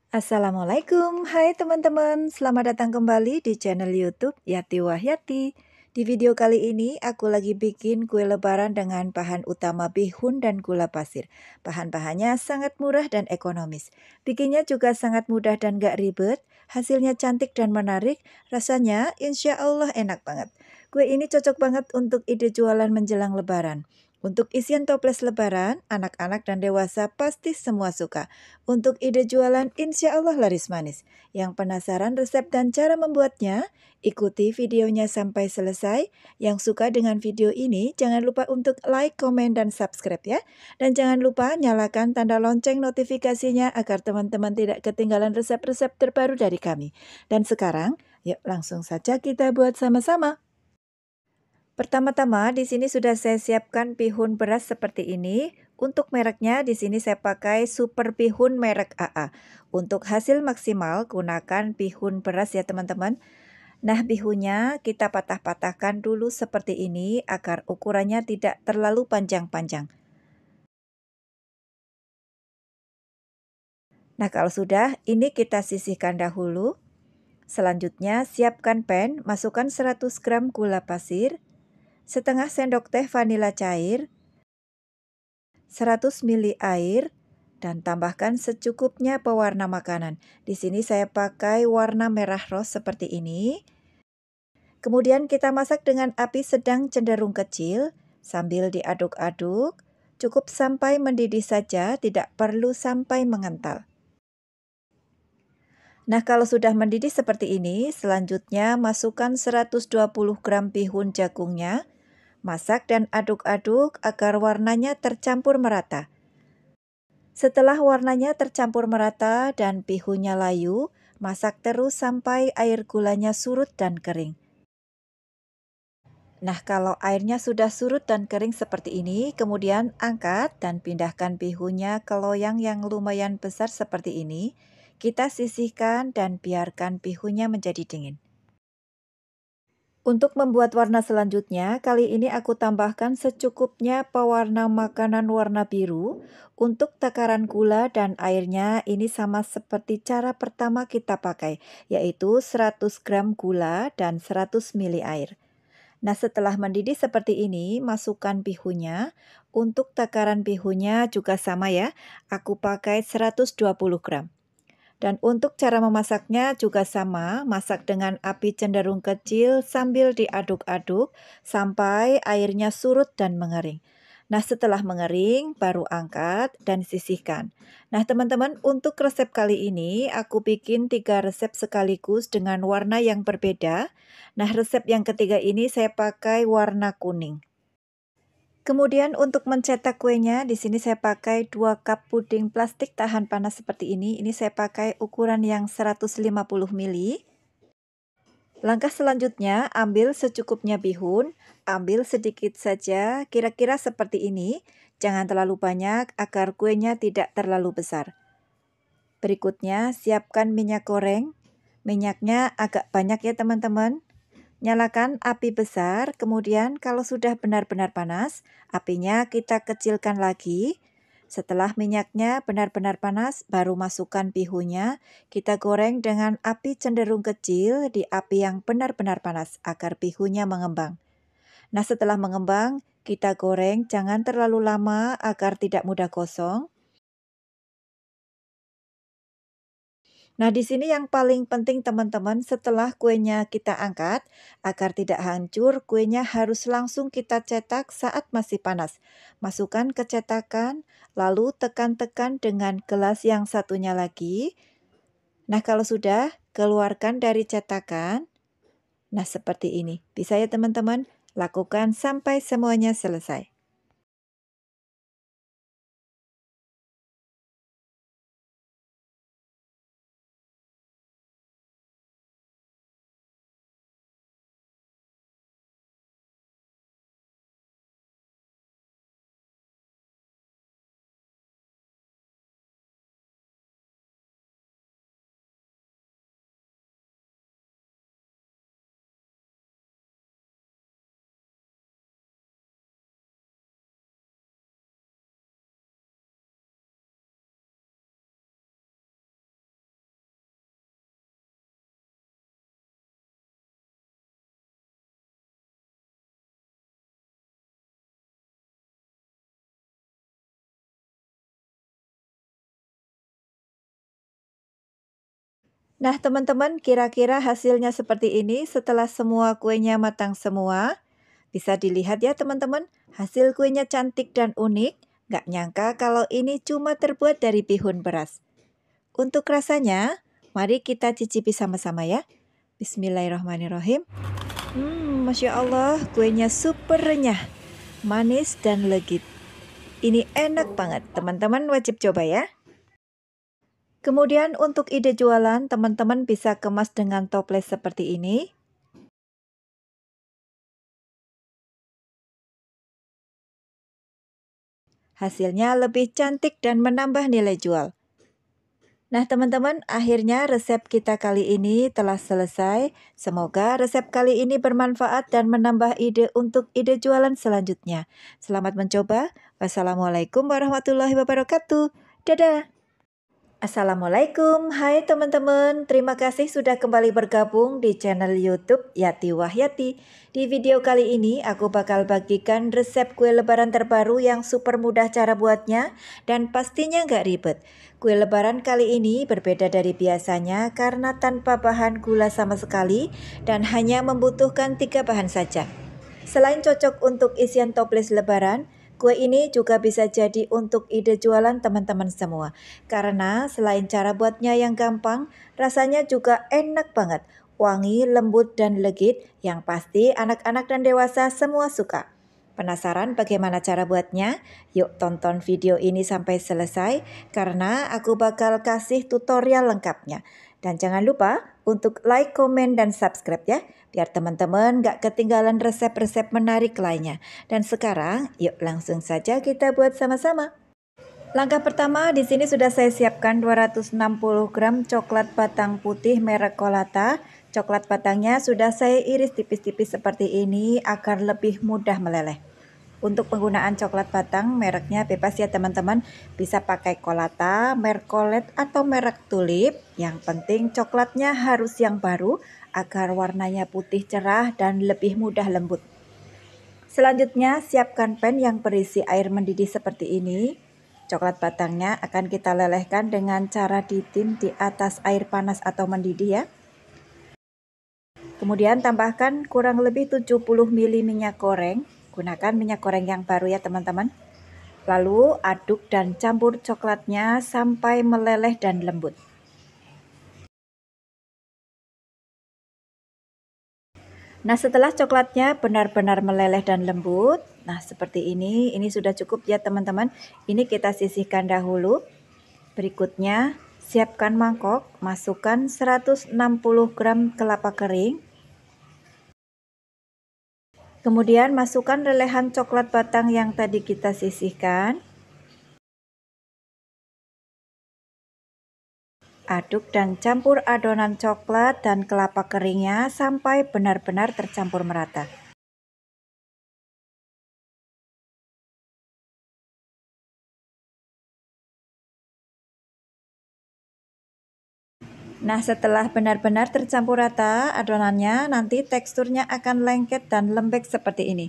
Assalamualaikum, hai teman-teman, selamat datang kembali di channel YouTube Yati Wahyati. Di video kali ini aku lagi bikin kue lebaran dengan bahan utama bihun dan gula pasir. Bahan-bahannya sangat murah dan ekonomis. Bikinnya juga sangat mudah dan gak ribet, hasilnya cantik dan menarik, rasanya insya Allah enak banget. Kue ini cocok banget untuk ide jualan menjelang lebaran. Untuk isian toples lebaran, anak-anak dan dewasa pasti semua suka. Untuk ide jualan insya Allah laris manis. Yang penasaran resep dan cara membuatnya? Ikuti videonya sampai selesai. Yang suka dengan video ini jangan lupa untuk like, komen, dan subscribe ya. Dan jangan lupa nyalakan tanda lonceng notifikasinya agar teman-teman tidak ketinggalan resep-resep terbaru dari kami. Dan sekarang, yuk langsung saja kita buat sama-sama. Pertama-tama di sini sudah saya siapkan bihun beras seperti ini. Untuk mereknya di sini saya pakai Super Bihun merek AA. Untuk hasil maksimal gunakan bihun beras ya teman-teman. Nah, bihunnya kita patah-patahkan dulu seperti ini agar ukurannya tidak terlalu panjang-panjang. Nah, kalau sudah, ini kita sisihkan dahulu. Selanjutnya, siapkan pan, masukkan 100 gram gula pasir, setengah sendok teh vanila cair, 100 ml air, dan tambahkan secukupnya pewarna makanan. Di sini saya pakai warna merah rose seperti ini. Kemudian kita masak dengan api sedang cenderung kecil sambil diaduk-aduk. Cukup sampai mendidih saja, tidak perlu sampai mengental. Nah, kalau sudah mendidih seperti ini, selanjutnya masukkan 120 gram bihun jagungnya. Masak dan aduk-aduk agar warnanya tercampur merata. Setelah warnanya tercampur merata dan bihunnya layu, masak terus sampai air gulanya surut dan kering. Nah, kalau airnya sudah surut dan kering seperti ini, kemudian angkat dan pindahkan bihunnya ke loyang yang lumayan besar seperti ini. Kita sisihkan dan biarkan bihunnya menjadi dingin. Untuk membuat warna selanjutnya, kali ini aku tambahkan secukupnya pewarna makanan warna biru. Untuk takaran gula dan airnya ini sama seperti cara pertama kita pakai, yaitu 100 gram gula dan 100 ml air. Nah, setelah mendidih seperti ini, masukkan bihunnya. Untuk takaran bihunnya juga sama ya, aku pakai 120 gram. Dan untuk cara memasaknya juga sama, masak dengan api cenderung kecil sambil diaduk-aduk sampai airnya surut dan mengering. Nah, setelah mengering, baru angkat dan sisihkan. Nah, teman-teman, untuk resep kali ini, aku bikin 3 resep sekaligus dengan warna yang berbeda. Nah, resep yang ketiga ini saya pakai warna kuning. Kemudian untuk mencetak kuenya, di sini saya pakai 2 cup puding plastik tahan panas seperti ini. Ini saya pakai ukuran yang 150 ml. Langkah selanjutnya, ambil secukupnya bihun, ambil sedikit saja, kira-kira seperti ini. Jangan terlalu banyak agar kuenya tidak terlalu besar. Berikutnya, siapkan minyak goreng. Minyaknya agak banyak ya teman-teman. Nyalakan api besar, kemudian kalau sudah benar-benar panas, apinya kita kecilkan lagi. Setelah minyaknya benar-benar panas, baru masukkan bihunnya. Kita goreng dengan api cenderung kecil di api yang benar-benar panas agar bihunnya mengembang. Nah, setelah mengembang, kita goreng jangan terlalu lama agar tidak mudah gosong. Nah, di sini yang paling penting teman-teman, setelah kuenya kita angkat, agar tidak hancur, kuenya harus langsung kita cetak saat masih panas. Masukkan ke cetakan, lalu tekan-tekan dengan gelas yang satunya lagi. Nah, kalau sudah, keluarkan dari cetakan. Nah, seperti ini. Bisa ya teman-teman? Lakukan sampai semuanya selesai. Nah, teman-teman, kira-kira hasilnya seperti ini setelah semua kuenya matang semua. Bisa dilihat ya teman-teman, hasil kuenya cantik dan unik. Nggak nyangka kalau ini cuma terbuat dari bihun beras. Untuk rasanya, mari kita cicipi sama-sama ya. Bismillahirrahmanirrahim. Masya Allah, kuenya super renyah, manis dan legit. Ini enak banget, teman-teman wajib coba ya. Kemudian untuk ide jualan, teman-teman bisa kemas dengan toples seperti ini. Hasilnya lebih cantik dan menambah nilai jual. Nah teman-teman, akhirnya resep kita kali ini telah selesai. Semoga resep kali ini bermanfaat dan menambah ide untuk ide jualan selanjutnya. Selamat mencoba. Wassalamualaikum warahmatullahi wabarakatuh. Dadah! Assalamualaikum, hai teman-teman. Terima kasih sudah kembali bergabung di channel YouTube Yati Wahyati. Di video kali ini aku bakal bagikan resep kue lebaran terbaru yang super mudah cara buatnya dan pastinya nggak ribet. Kue lebaran kali ini berbeda dari biasanya karena tanpa bahan gula sama sekali dan hanya membutuhkan 3 bahan saja. Selain cocok untuk isian toples lebaran, kue ini juga bisa jadi untuk ide jualan teman-teman semua. Karena selain cara buatnya yang gampang, rasanya juga enak banget. Wangi, lembut, dan legit yang pasti anak-anak dan dewasa semua suka. Penasaran bagaimana cara buatnya? Yuk tonton video ini sampai selesai karena aku bakal kasih tutorial lengkapnya. Dan jangan lupa untuk like, komen, dan subscribe ya, biar teman-teman gak ketinggalan resep-resep menarik lainnya. Dan sekarang, yuk langsung saja kita buat sama-sama. Langkah pertama, di sini sudah saya siapkan 260 gram coklat batang putih merek Colata. Coklat batangnya sudah saya iris tipis-tipis seperti ini agar lebih mudah meleleh. Untuk penggunaan coklat batang, mereknya bebas ya teman-teman. Bisa pakai Colata, Mercolet, atau merek Tulip. Yang penting coklatnya harus yang baru agar warnanya putih cerah dan lebih mudah lembut. Selanjutnya, siapkan pan yang berisi air mendidih seperti ini. Coklat batangnya akan kita lelehkan dengan cara ditim di atas air panas atau mendidih ya. Kemudian tambahkan kurang lebih 70 ml minyak goreng. Gunakan minyak goreng yang baru ya teman-teman. Lalu aduk dan campur coklatnya sampai meleleh dan lembut. Nah setelah coklatnya benar-benar meleleh dan lembut, nah seperti ini sudah cukup ya teman-teman. Ini kita sisihkan dahulu. Berikutnya siapkan mangkok, masukkan 160 gram kelapa kering. Kemudian masukkan lelehan coklat batang yang tadi kita sisihkan. Aduk dan campur adonan coklat dan kelapa keringnya sampai benar-benar tercampur merata. Nah, setelah benar-benar tercampur rata adonannya, nanti teksturnya akan lengket dan lembek seperti ini.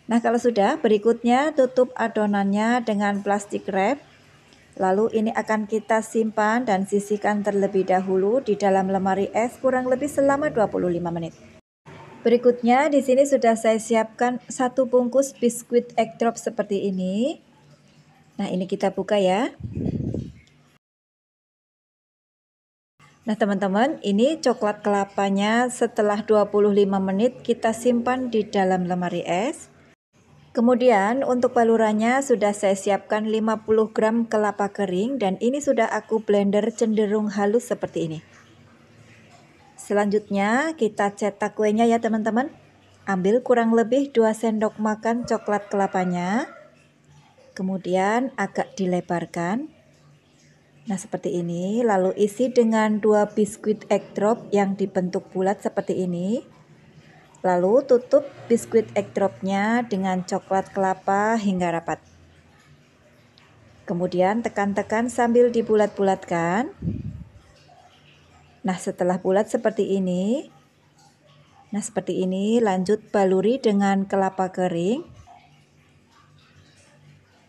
Nah, kalau sudah, berikutnya tutup adonannya dengan plastik wrap. Lalu ini akan kita simpan dan sisihkan terlebih dahulu di dalam lemari es kurang lebih selama 25 menit. Berikutnya di sini sudah saya siapkan 1 bungkus biskuit egg drop seperti ini. Nah, ini kita buka ya. Nah teman-teman, ini coklat kelapanya setelah 25 menit kita simpan di dalam lemari es. Kemudian untuk balurannya sudah saya siapkan 50 gram kelapa kering dan ini sudah aku blender cenderung halus seperti ini. Selanjutnya kita cetak kuenya ya teman-teman. Ambil kurang lebih 2 sendok makan coklat kelapanya. Kemudian agak dilebarkan. Nah seperti ini, lalu isi dengan 2 biskuit egg drop yang dibentuk bulat seperti ini. Lalu tutup biskuit egg dropnya dengan coklat kelapa hingga rapat. Kemudian tekan-tekan sambil dibulat-bulatkan. Nah setelah bulat seperti ini, lanjut baluri dengan kelapa kering.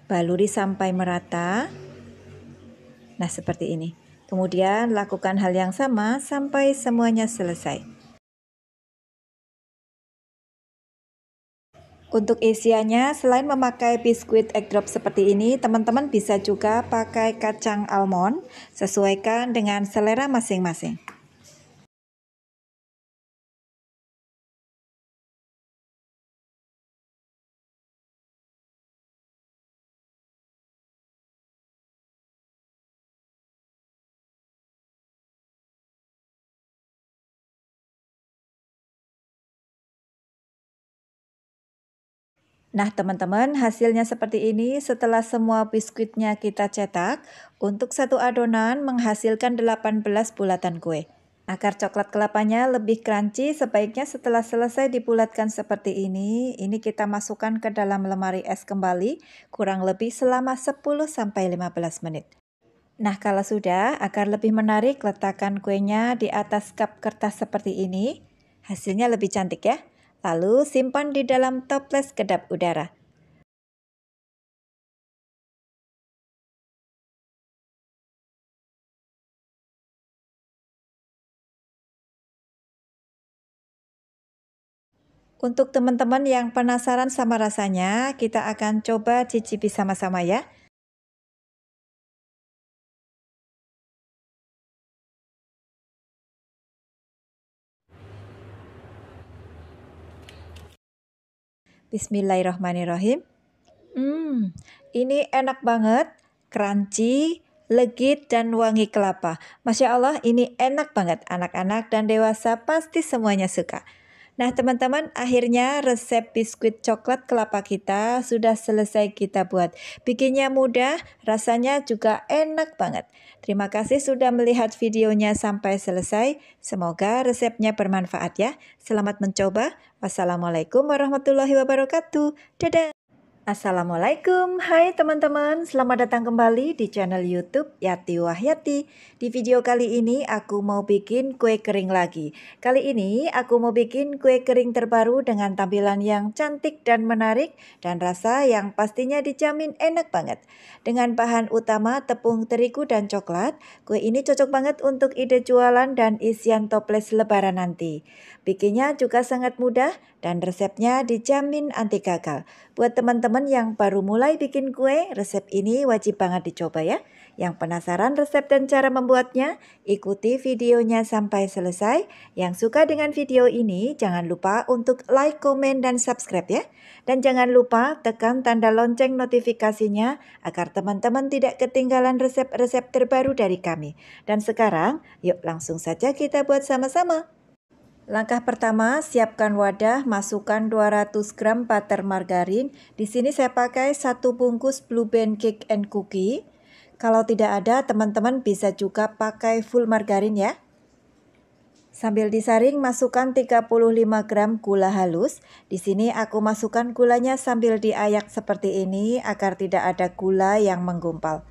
Baluri sampai merata. Nah seperti ini. Kemudian lakukan hal yang sama sampai semuanya selesai. Untuk isiannya, selain memakai biskuit egg drop seperti ini, teman-teman bisa juga pakai kacang almond, sesuaikan dengan selera masing-masing. Nah, teman-teman, hasilnya seperti ini setelah semua biskuitnya kita cetak. Untuk satu adonan menghasilkan 18 bulatan kue. Agar coklat kelapanya lebih crunchy, sebaiknya setelah selesai dibulatkan seperti ini kita masukkan ke dalam lemari es kembali kurang lebih selama 10-15 menit. Nah, kalau sudah, agar lebih menarik, letakkan kuenya di atas cup kertas seperti ini. Hasilnya lebih cantik ya. Lalu simpan di dalam toples kedap udara. Untuk teman-teman yang penasaran sama rasanya, kita akan coba cicipi sama-sama ya. Bismillahirrahmanirrahim. Ini enak banget, crunchy, legit, dan wangi kelapa. Masya Allah, ini enak banget. Anak-anak dan dewasa pasti semuanya suka. Nah, teman-teman, akhirnya resep biskuit coklat kelapa kita sudah selesai kita buat. Bikinnya mudah, rasanya juga enak banget. Terima kasih sudah melihat videonya sampai selesai. Semoga resepnya bermanfaat ya. Selamat mencoba. Wassalamualaikum warahmatullahi wabarakatuh. Dadah. Assalamualaikum, hai teman-teman, selamat datang kembali di channel YouTube Yati Wahyati. Di video kali ini aku mau bikin kue kering lagi. Kali ini aku mau bikin kue kering terbaru dengan tampilan yang cantik dan menarik dan rasa yang pastinya dijamin enak banget. Dengan bahan utama tepung terigu dan coklat, kue ini cocok banget untuk ide jualan dan isian toples lebaran nanti. Bikinnya juga sangat mudah dan resepnya dijamin anti gagal. Buat teman-teman yang baru mulai bikin kue, resep ini wajib banget dicoba ya. Yang penasaran resep dan cara membuatnya, ikuti videonya sampai selesai. Yang suka dengan video ini, jangan lupa untuk like, komen, dan subscribe ya. Dan jangan lupa tekan tanda lonceng notifikasinya agar teman-teman tidak ketinggalan resep-resep terbaru dari kami. Dan sekarang, yuk langsung saja kita buat sama-sama. Langkah pertama, siapkan wadah, masukkan 200 gram butter margarin. Di sini saya pakai 1 bungkus Blue Band Cake and Cookie. Kalau tidak ada, teman-teman bisa juga pakai full margarin ya. Sambil disaring, masukkan 35 gram gula halus. Di sini aku masukkan gulanya sambil diayak seperti ini agar tidak ada gula yang menggumpal.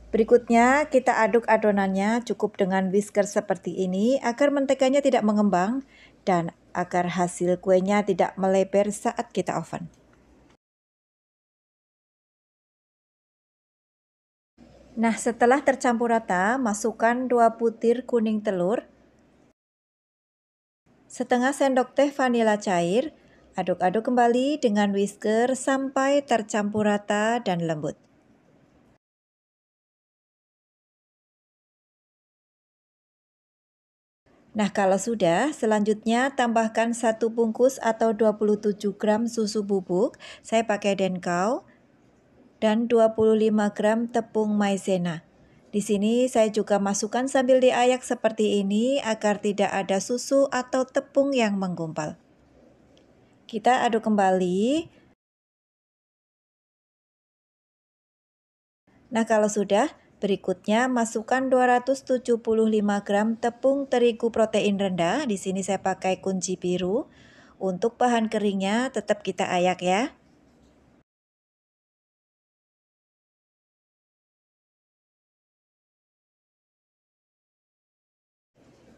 Berikutnya kita aduk adonannya cukup dengan whisker seperti ini agar menteganya tidak mengembang dan agar hasil kuenya tidak melebar saat kita oven. Nah, setelah tercampur rata, masukkan 2 butir kuning telur, setengah sendok teh vanila cair, aduk-aduk kembali dengan whisker sampai tercampur rata dan lembut. Nah, kalau sudah, selanjutnya tambahkan 1 bungkus atau 27 gram susu bubuk. Saya pakai Denkau dan 25 gram tepung maizena. Di sini saya juga masukkan sambil diayak seperti ini agar tidak ada susu atau tepung yang menggumpal. Kita aduk kembali. Nah, kalau sudah, berikutnya masukkan 275 gram tepung terigu protein rendah. Di sini saya pakai kunci biru. Untuk bahan keringnya tetap kita ayak ya.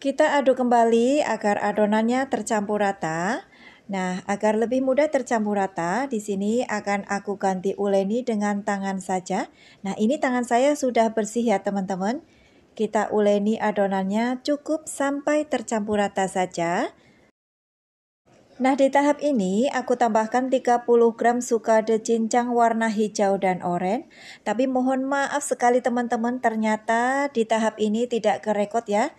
Kita aduk kembali agar adonannya tercampur rata. Nah, agar lebih mudah tercampur rata, di sini akan aku ganti uleni dengan tangan saja. Nah, ini tangan saya sudah bersih ya teman-teman. Kita uleni adonannya cukup sampai tercampur rata saja. Nah, di tahap ini aku tambahkan 30 gram sukade cincang warna hijau dan oranye. Tapi mohon maaf sekali teman-teman, ternyata di tahap ini tidak kerekod ya.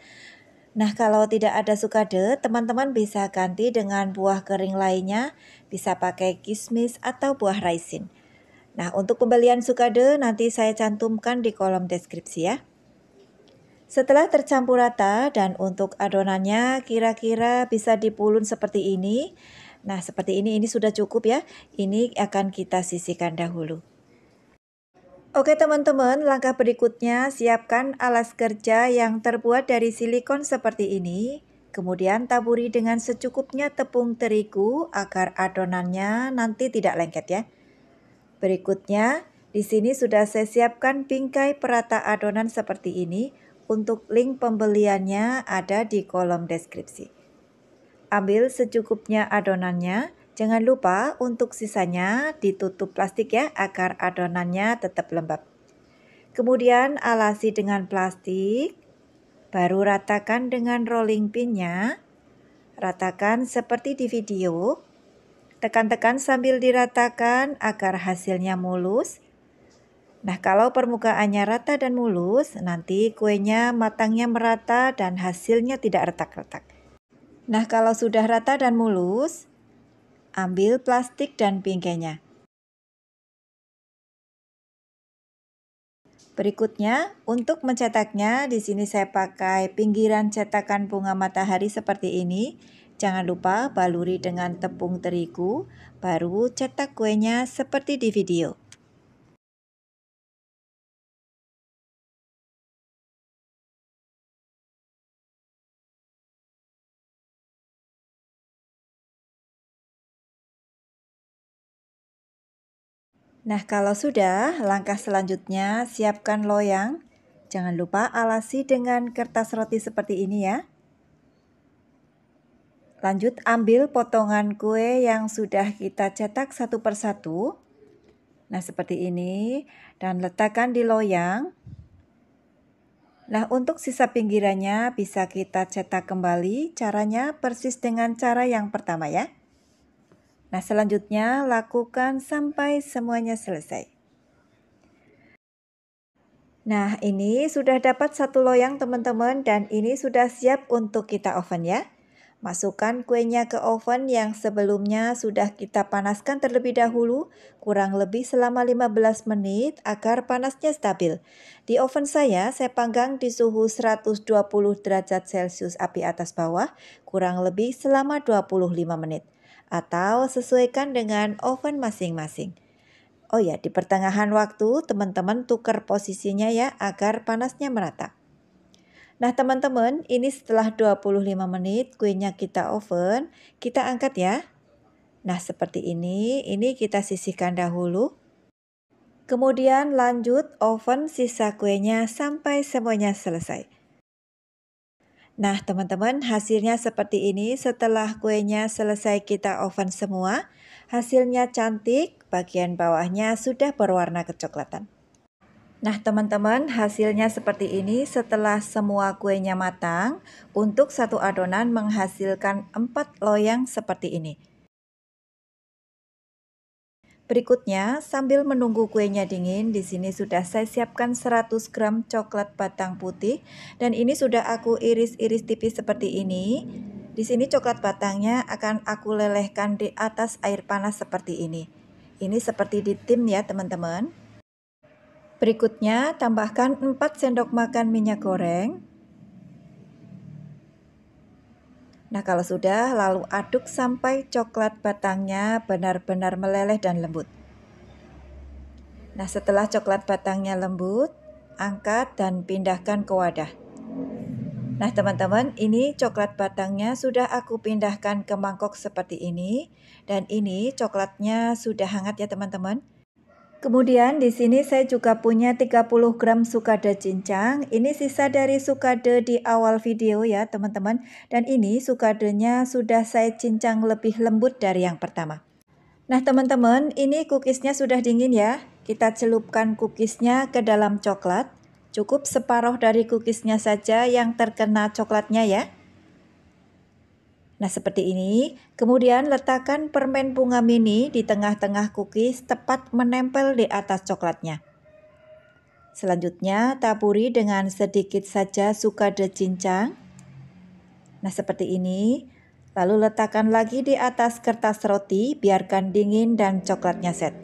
Nah, kalau tidak ada sukade, teman-teman bisa ganti dengan buah kering lainnya, bisa pakai kismis atau buah raisin. Nah, untuk pembelian sukade nanti saya cantumkan di kolom deskripsi ya. Setelah tercampur rata dan untuk adonannya kira-kira bisa dipulun seperti ini. Nah, seperti ini sudah cukup ya. Ini akan kita sisihkan dahulu. Oke teman-teman, langkah berikutnya siapkan alas kerja yang terbuat dari silikon seperti ini. Kemudian taburi dengan secukupnya tepung terigu agar adonannya nanti tidak lengket ya. Berikutnya, di sini sudah saya siapkan bingkai perata adonan seperti ini. Untuk link pembeliannya ada di kolom deskripsi. Ambil secukupnya adonannya. Jangan lupa untuk sisanya ditutup plastik ya agar adonannya tetap lembab. Kemudian alasi dengan plastik. Baru ratakan dengan rolling pinnya. Ratakan seperti di video. Tekan-tekan sambil diratakan agar hasilnya mulus. Nah, kalau permukaannya rata dan mulus, nanti kuenya matangnya merata dan hasilnya tidak retak-retak. Nah, kalau sudah rata dan mulus, ambil plastik dan bingkainya. Berikutnya, untuk mencetaknya, di sini saya pakai pinggiran cetakan bunga matahari seperti ini. Jangan lupa baluri dengan tepung terigu, baru cetak kuenya seperti di video. Nah, kalau sudah, langkah selanjutnya siapkan loyang. Jangan lupa alasi dengan kertas roti seperti ini ya. Lanjut ambil potongan kue yang sudah kita cetak satu persatu. Nah, seperti ini. Dan letakkan di loyang. Nah, untuk sisa pinggirannya bisa kita cetak kembali. Caranya persis dengan cara yang pertama ya. Nah, selanjutnya lakukan sampai semuanya selesai. Nah, ini sudah dapat satu loyang teman-teman dan ini sudah siap untuk kita oven ya. Masukkan kuenya ke oven yang sebelumnya sudah kita panaskan terlebih dahulu, kurang lebih selama 15 menit agar panasnya stabil. Di oven saya panggang di suhu 120 derajat Celcius api atas bawah, kurang lebih selama 25 menit. Atau sesuaikan dengan oven masing-masing. Oh ya, di pertengahan waktu teman-teman tukar posisinya ya agar panasnya merata. Nah teman-teman, ini setelah 25 menit kuenya kita oven, kita angkat ya. Nah seperti ini kita sisihkan dahulu. Kemudian lanjut oven sisa kuenya sampai semuanya selesai. Nah teman-teman, hasilnya seperti ini setelah kuenya selesai kita oven semua. Hasilnya cantik, bagian bawahnya sudah berwarna kecoklatan. Nah teman-teman, hasilnya seperti ini setelah semua kuenya matang. Untuk satu adonan menghasilkan 4 loyang seperti ini. Berikutnya, sambil menunggu kuenya dingin, di sini sudah saya siapkan 100 gram coklat batang putih dan ini sudah aku iris-iris tipis seperti ini. Di sini coklat batangnya akan aku lelehkan di atas air panas seperti ini. Ini seperti di tim ya teman-teman. Berikutnya, tambahkan 4 sendok makan minyak goreng. Nah, kalau sudah, lalu aduk sampai coklat batangnya benar-benar meleleh dan lembut. Nah, setelah coklat batangnya lembut, angkat dan pindahkan ke wadah. Nah, teman-teman, ini coklat batangnya sudah aku pindahkan ke mangkok seperti ini. Dan ini coklatnya sudah hangat ya, teman-teman. Kemudian di sini saya juga punya 30 gram sukade cincang. Ini sisa dari sukade di awal video ya teman-teman. Dan ini sukadenya sudah saya cincang lebih lembut dari yang pertama. Nah teman-teman, ini cookiesnya sudah dingin ya. Kita celupkan cookiesnya ke dalam coklat. Cukup separuh dari cookiesnya saja yang terkena coklatnya ya. Nah seperti ini. Kemudian letakkan permen bunga mini di tengah-tengah cookies tepat menempel di atas coklatnya. Selanjutnya taburi dengan sedikit saja sukade cincang. Nah seperti ini. Lalu letakkan lagi di atas kertas roti, biarkan dingin dan coklatnya set.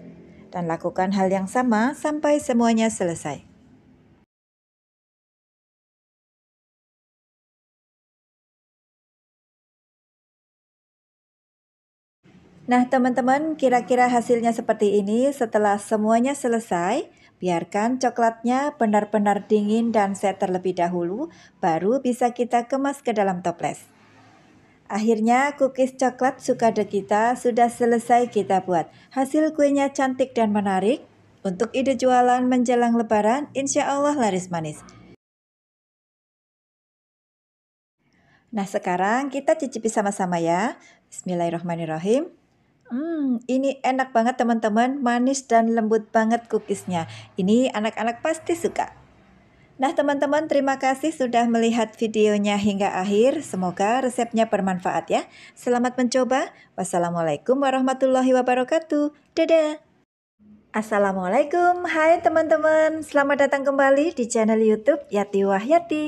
Dan lakukan hal yang sama sampai semuanya selesai. Nah teman-teman, kira-kira hasilnya seperti ini. Setelah semuanya selesai, biarkan coklatnya benar-benar dingin dan set terlebih dahulu, baru bisa kita kemas ke dalam toples. Akhirnya cookies coklat sukade kita sudah selesai kita buat. Hasil kuenya cantik dan menarik. Untuk ide jualan menjelang lebaran, insya Allah laris manis. Nah sekarang kita cicipi sama-sama ya. Bismillahirrahmanirrahim. Ini enak banget teman-teman, manis dan lembut banget cookiesnya. Ini anak-anak pasti suka. Nah teman-teman, terima kasih sudah melihat videonya hingga akhir. Semoga resepnya bermanfaat ya. Selamat mencoba. Wassalamualaikum warahmatullahi wabarakatuh. Dadah. Assalamualaikum, hai teman-teman. Selamat datang kembali di channel YouTube Yati Wahyati.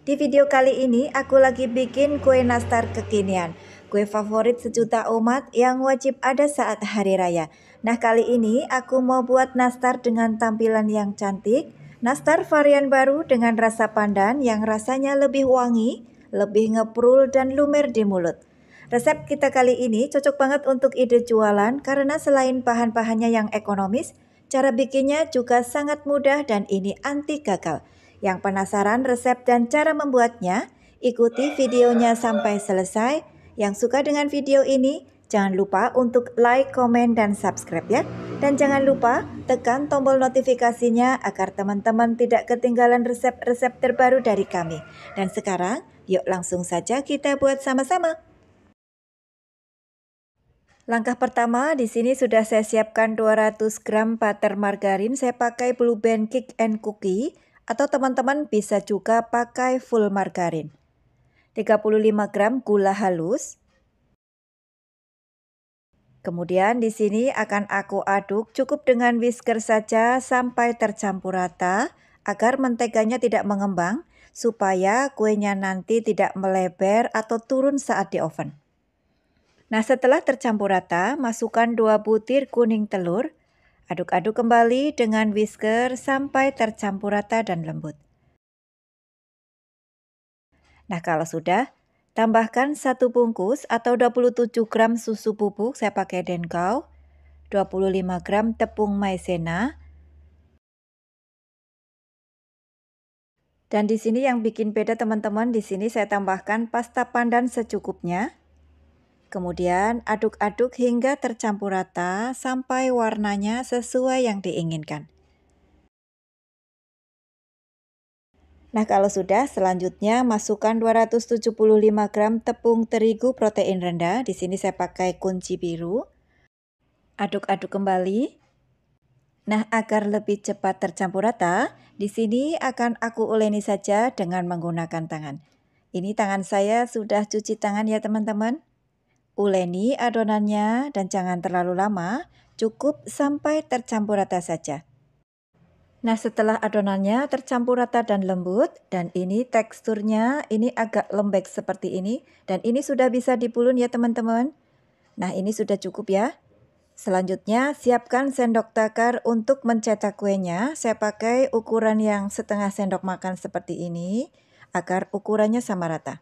Di video kali ini aku lagi bikin kue nastar kekinian. Kue favorit sejuta umat yang wajib ada saat hari raya. Nah kali ini aku mau buat nastar dengan tampilan yang cantik. Nastar varian baru dengan rasa pandan yang rasanya lebih wangi, lebih ngeprul dan lumer di mulut. Resep kita kali ini cocok banget untuk ide jualan karena selain bahan-bahannya yang ekonomis, cara bikinnya juga sangat mudah dan ini anti gagal. Yang penasaran resep dan cara membuatnya? Ikuti videonya sampai selesai. Yang suka dengan video ini, jangan lupa untuk like, komen, dan subscribe ya. Dan jangan lupa tekan tombol notifikasinya agar teman-teman tidak ketinggalan resep-resep terbaru dari kami. Dan sekarang, yuk langsung saja kita buat sama-sama. Langkah pertama, di sini sudah saya siapkan 200 gram butter margarin. Saya pakai Blue Band Cake and Cookie atau teman-teman bisa juga pakai full margarin. 35 gram gula halus. Kemudian di sini akan aku aduk cukup dengan whisker saja sampai tercampur rata agar menteganya tidak mengembang supaya kuenya nanti tidak melebar atau turun saat di oven. Nah setelah tercampur rata, masukkan 2 butir kuning telur. Aduk-aduk kembali dengan whisker sampai tercampur rata dan lembut. Nah kalau sudah, tambahkan 1 bungkus atau 27 gram susu bubuk, saya pakai Denkau, 25 gram tepung maizena. Dan di sini yang bikin beda teman-teman, di sini saya tambahkan pasta pandan secukupnya. Kemudian aduk-aduk hingga tercampur rata sampai warnanya sesuai yang diinginkan. Nah kalau sudah, selanjutnya masukkan 275 gram tepung terigu protein rendah. Di sini saya pakai kunci biru. Aduk-aduk kembali. Nah agar lebih cepat tercampur rata, di sini akan aku uleni saja dengan menggunakan tangan. Ini tangan saya sudah cuci tangan ya teman-teman. Uleni adonannya dan jangan terlalu lama, cukup sampai tercampur rata saja. Nah setelah adonannya tercampur rata dan lembut, dan ini teksturnya ini agak lembek seperti ini, dan ini sudah bisa dipulun ya teman-teman. Nah ini sudah cukup ya. Selanjutnya siapkan sendok takar untuk mencetak kuenya. Saya pakai ukuran yang setengah sendok makan seperti ini, agar ukurannya sama rata.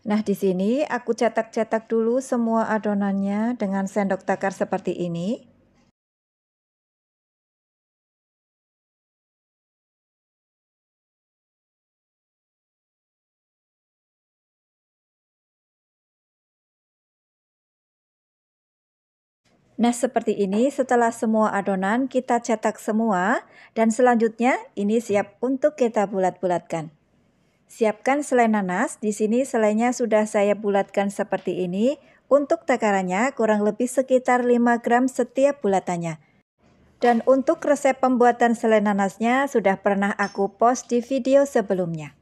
Nah, di sini aku cetak-cetak dulu semua adonannya dengan sendok takar seperti ini. Nah, seperti ini setelah semua adonan kita cetak semua dan selanjutnya ini siap untuk kita bulat-bulatkan. Siapkan selai nanas. Di sini selainya sudah saya bulatkan seperti ini. Untuk takarannya kurang lebih sekitar 5 gram setiap bulatannya. Dan untuk resep pembuatan selai nanasnya sudah pernah aku post di video sebelumnya.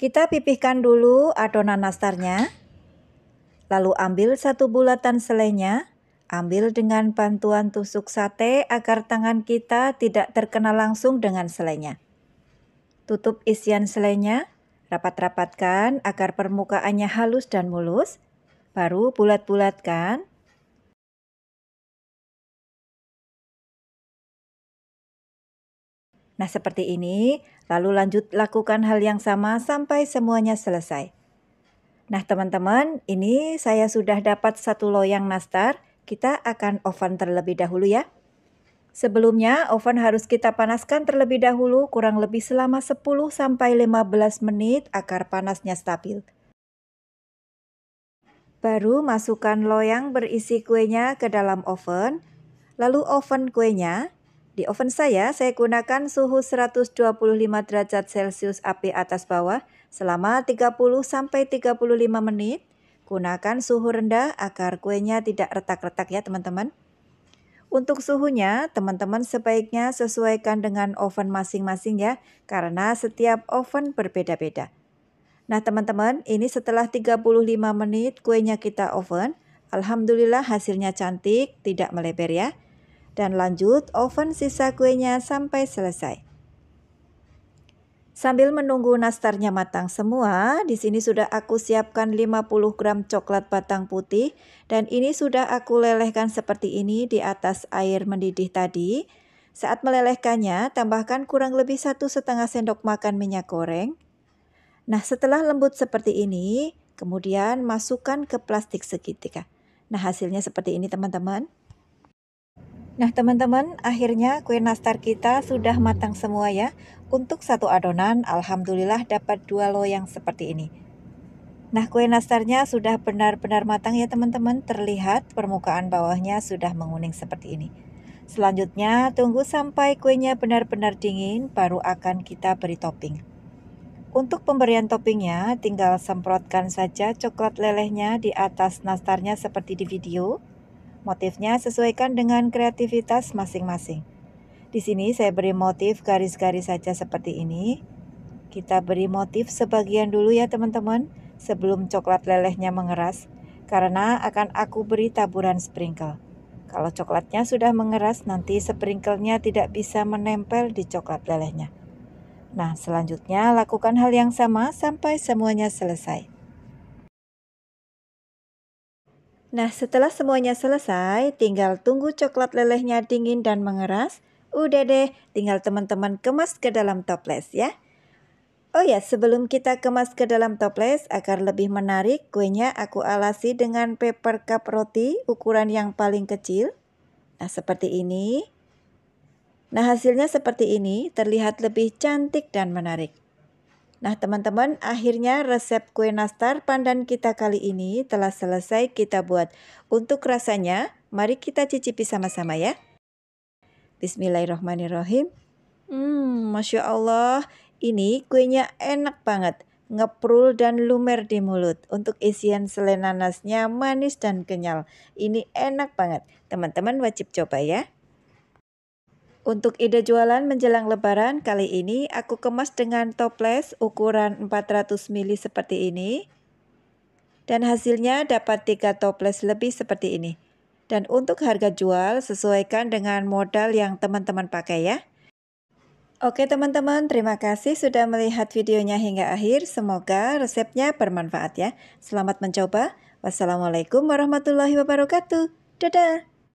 Kita pipihkan dulu adonan nastarnya. Lalu ambil satu bulatan selainya, ambil dengan bantuan tusuk sate agar tangan kita tidak terkena langsung dengan selainya. Tutup isian selainya, rapat-rapatkan agar permukaannya halus dan mulus, baru bulat-bulatkan. Nah, seperti ini, lalu lanjut lakukan hal yang sama sampai semuanya selesai. Nah teman-teman, ini saya sudah dapat satu loyang nastar. Kita akan oven terlebih dahulu ya. Sebelumnya oven harus kita panaskan terlebih dahulu kurang lebih selama 10-15 menit agar panasnya stabil. Baru masukkan loyang berisi kuenya ke dalam oven. Lalu oven kuenya. Di oven saya gunakan suhu 125 derajat Celcius api atas bawah selama 30-35 menit. Gunakan suhu rendah agar kuenya tidak retak-retak ya teman-teman. Untuk suhunya, teman-teman sebaiknya sesuaikan dengan oven masing-masing ya, karena setiap oven berbeda-beda. Nah teman-teman, ini setelah 35 menit kuenya kita oven, alhamdulillah hasilnya cantik, tidak melebar ya. Dan lanjut oven sisa kuenya sampai selesai. Sambil menunggu nastarnya matang semua, di sini sudah aku siapkan 50 gram coklat batang putih dan ini sudah aku lelehkan seperti ini di atas air mendidih tadi. Saat melelehkannya, tambahkan kurang lebih 1,5 sendok makan minyak goreng. Nah, setelah lembut seperti ini, kemudian masukkan ke plastik segitiga. Nah, hasilnya seperti ini teman-teman. Nah teman-teman, akhirnya kue nastar kita sudah matang semua ya. Untuk satu adonan, alhamdulillah dapat 2 loyang seperti ini. Nah kue nastarnya sudah benar-benar matang ya teman-teman. Terlihat permukaan bawahnya sudah menguning seperti ini. Selanjutnya tunggu sampai kuenya benar-benar dingin, baru akan kita beri topping. Untuk pemberian toppingnya, tinggal semprotkan saja coklat lelehnya di atas nastarnya seperti di video. Motifnya sesuaikan dengan kreativitas masing-masing. Di sini saya beri motif garis-garis saja seperti ini. Kita beri motif sebagian dulu ya teman-teman, sebelum coklat lelehnya mengeras, karena akan aku beri taburan sprinkle. Kalau coklatnya sudah mengeras, nanti sprinklenya tidak bisa menempel di coklat lelehnya. Nah, selanjutnya lakukan hal yang sama sampai semuanya selesai. Nah, setelah semuanya selesai, tinggal tunggu coklat lelehnya dingin dan mengeras. Udah deh, tinggal teman-teman kemas ke dalam toples ya. Oh ya, sebelum kita kemas ke dalam toples, agar lebih menarik, kuenya aku alasi dengan paper cup roti ukuran yang paling kecil. Nah, seperti ini. Nah, hasilnya seperti ini, terlihat lebih cantik dan menarik. Nah teman-teman, akhirnya resep kue nastar pandan kita kali ini telah selesai kita buat. Untuk rasanya, mari kita cicipi sama-sama ya. Bismillahirrahmanirrahim. Masya Allah, ini kuenya enak banget. Ngeprul dan lumer di mulut. Untuk isian selai nanasnya manis dan kenyal. Ini enak banget. Teman-teman wajib coba ya. Untuk ide jualan menjelang lebaran, kali ini aku kemas dengan toples ukuran 400 ml seperti ini. Dan hasilnya dapat 3 toples lebih seperti ini. Dan untuk harga jual, sesuaikan dengan modal yang teman-teman pakai ya. Oke teman-teman, terima kasih sudah melihat videonya hingga akhir. Semoga resepnya bermanfaat ya. Selamat mencoba. Wassalamualaikum warahmatullahi wabarakatuh. Dadah!